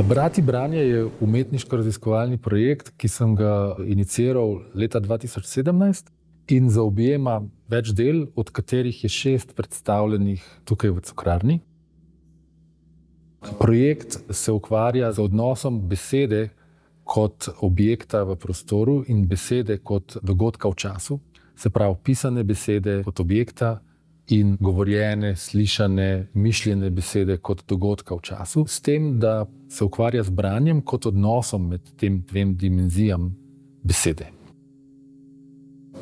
Brati branje je umetniško-raziskovalni projekt, ki sem ga iniciiral leta 2017 in zaobjema več del, od katerih je 6 predstavljenih tukaj v Cukrarni. Projekt se ukvarja z odnosom besede kot objekta v prostoru in besede kot dogodka v času, se pravi pisane besede kot objekta in govorjene, slišane, mišljene besede kot dogodka v času, s tem, da se ukvarja z branjem kot odnosom med tem dvem dimenzijam besede.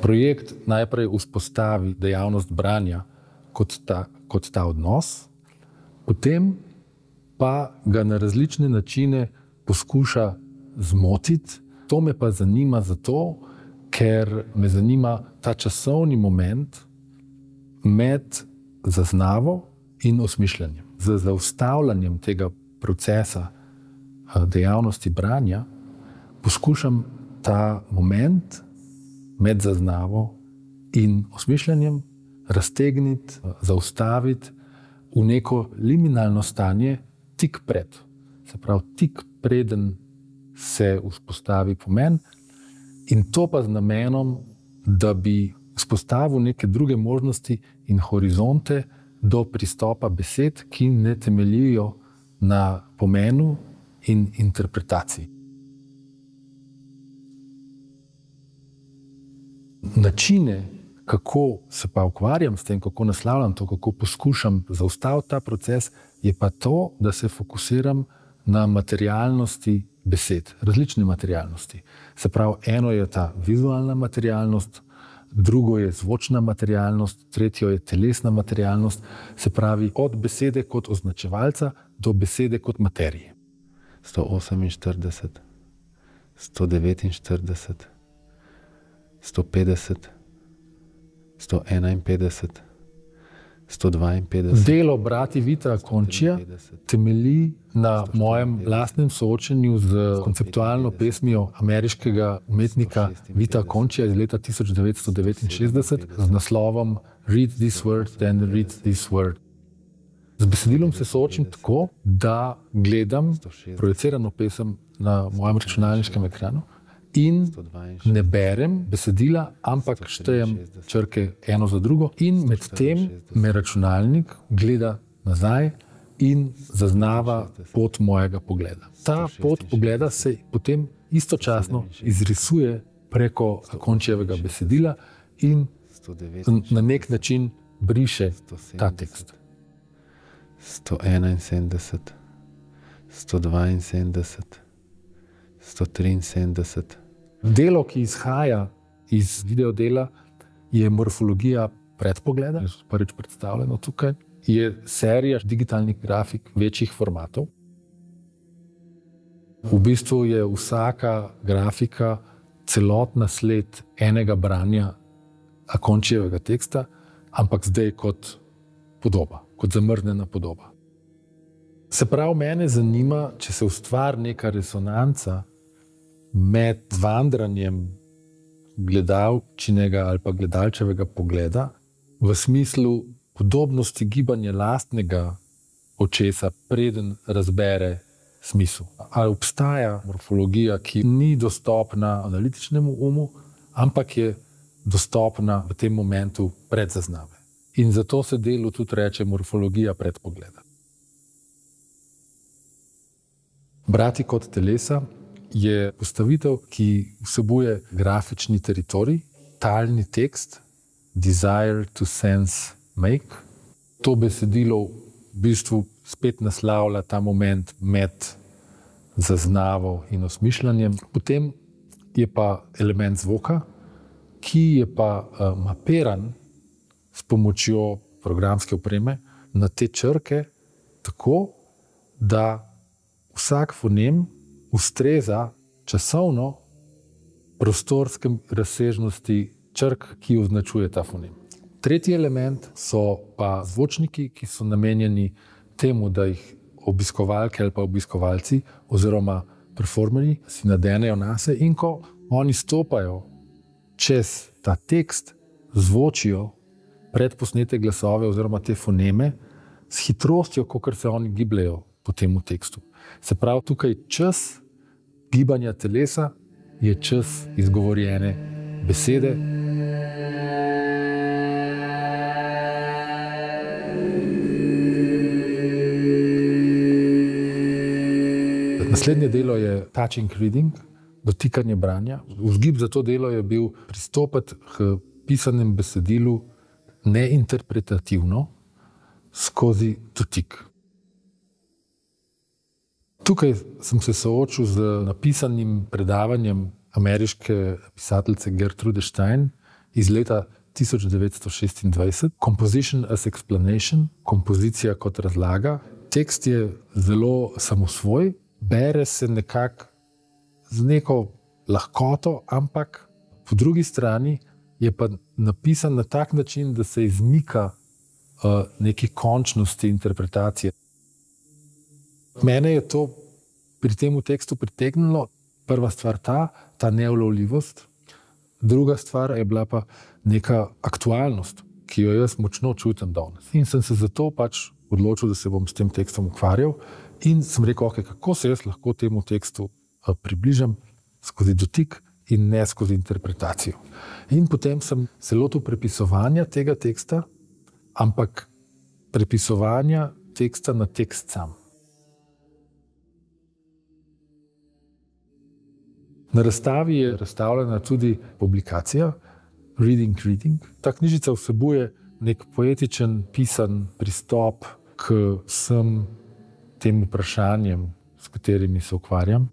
Projekt najprej vzpostavi dejavnost branja kot ta odnos, potem pa ga na različne načine poskuša zmotiti. To me pa zanima zato, ker me zanima ta časovni moment med zaznavo in osmišljanjem. Z zaustavljanjem tega procesa dejavnosti branja poskušam ta moment med zaznavo in osmišljanjem raztegniti, zaustaviti v neko liminalno stanje tik pred. Se pravi, tik preden se vzpostavi pomen, in to pa z namenom, da bi vzpostavil neke druge možnosti in horizonte do pristopa besed, ki ne temeljijo na pomenu in interpretaciji. Načine, kako se pa ukvarjam s tem, kako naslavljam to, kako poskušam zaustaviti ta proces, je pa to, da se fokusiram na materialnosti besed, različne materialnosti. Se pravi, eno je ta vizualna materialnost, drugo je zvočna materialnost, tretjo je telesna materialnost, se pravi od besede kot označevalca do besede kot materije. 148, 149, 150, 151, 152. Delo brati Vita Conchija temelji na mojem lastnem soočenju z konceptualno pesmijo ameriškega umetnika Vita Conchija iz leta 1969 z naslovom Read this word, then read this word. Z besedilom se soočim tako, da gledam projicirano pesem na mojem računalniškem ekranu in ne berem besedila, ampak štejem črke eno za drugo in medtem me računalnik gleda nazaj in zaznava pot mojega pogleda. Ta pot pogleda se potem istočasno izrisuje preko Conchijevega besedila in na nek način briše ta tekst. 171, 172, 173. Delo, ki izhaja iz videodela, je morfologija predpogleda, prvič predstavljeno tukaj. Je serija digitalnih grafik večjih formatov. V bistvu je vsaka grafika celotna sled enega branja Conchijevega teksta, ampak zdaj kot podoba, kot zamrznjena podoba. Se pravi, mene zanima, če se ustvari neka resonanca med vandranjem gledalčinega ali pa gledalčevega pogleda v smislu podobnosti gibanja lastnega očesa, preden razbere smisel. Ali obstaja morfologija, ki ni dostopna analitičnemu umu, ampak je dostopna v tem momentu predzaznave. In zato se delu tudi reče morfologija predpogleda. Brati kot telesa je postavitev, ki vsebuje grafični teritorij, talni tekst, desire to sense make. To besedilo v bistvu spet naslavlja ta moment med zaznavo in osmišljanjem. Potem je pa element zvoka, ki je pa mapiran s pomočjo programske opreme na te črke tako, da vsak fonem ustreza časovno prostorske razsežnosti črk, ki označuje ta fonem. Tretji element so pa zvočniki, ki so namenjeni temu, da jih obiskovalke ali pa obiskovalci oziroma performerji si nadenejo nase in ko oni stopajo čez ta tekst, zvočijo predposnete glasove oziroma te foneme, s hitrostjo, kakor se oni gibljajo po tem tekstu. Se pravi, tukaj čas gibanja telesa je čas izgovorjene besede. Naslednje delo je touching reading, dotikanje branja. Vzgib za to delo je bil pristopiti k pisanem besedilu neinterpretativno skozi dotik. Tukaj sem se soočil z napisanim predavanjem ameriške pisateljice Gertrude Stein iz leta 1926, Composition as Explanation, kompozicija kot razlaga. Tekst je zelo samosvoj, bere se nekako z neko lahkoto, ampak po drugi strani je pa napisan na tak način, da se izmika neki končnosti interpretacije. Mene je to pri tem tekstu pritegnilo. Prva stvar ta neulovljivost, druga stvar je bila pa neka aktualnost, ki jo jaz močno čutim danes. In sem se zato pač odločil, da se bom s tem tekstom ukvarjal in sem rekel, okay, kako se jaz lahko temu tekstu približam skozi dotik in ne skozi interpretacijo. In potem sem se lotil prepisovanja tega teksta, ampak prepisovanja teksta na tekst sam. Na razstavi je razstavljena tudi publikacija Reading Reading. Ta knjižica vsebuje nek poetičen, pisan pristop k vsem tem vprašanjem, s katerimi se ukvarjam.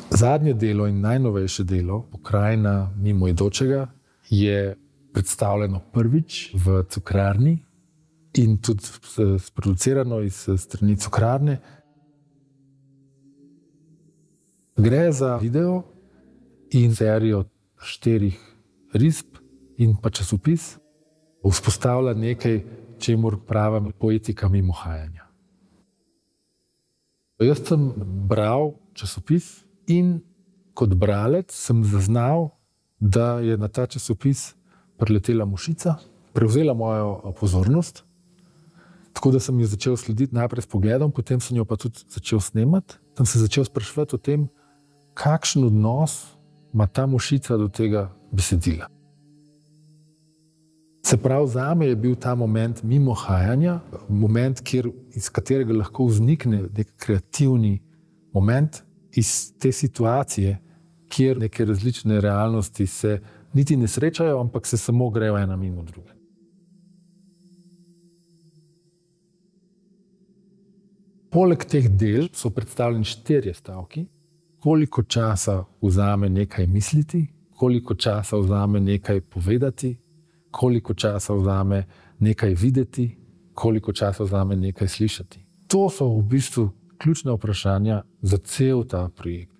Zadnje delo in najnovejše delo, Pokrajina mimoidočega, je predstavljeno prvič v Cukrarni in tudi sproducirano iz strani Cukrarne. Gre za video in serijo 4 risb in pa časopis. Vzpostavlja nekaj, čemur pravim poetika mimohajanja. Jaz sem bral časopis in kot bralec sem zaznal, da je na ta časopis priletela mušica, prevzela mojo pozornost, tako da sem jo začel slediti najprej s pogledom, potem sem jo pa tudi začel snemati. Sem se začel spraševati o tem, kakšen odnos ima ta mušica do tega besedila. Se pravi, zame je bil ta moment mimohajanja, moment, iz katerega lahko vznikne nek kreativni moment iz te situacije, kjer neke različne realnosti se niti ne srečajo, ampak se samo grejo ena mimo druge. Poleg teh del so predstavljeni 4 stavki, koliko časa vzame nekaj misliti, koliko časa vzame nekaj povedati, koliko časa vzame nekaj videti, koliko časa vzame nekaj slišati. To so v bistvu ključna vprašanja za cel ta projekt.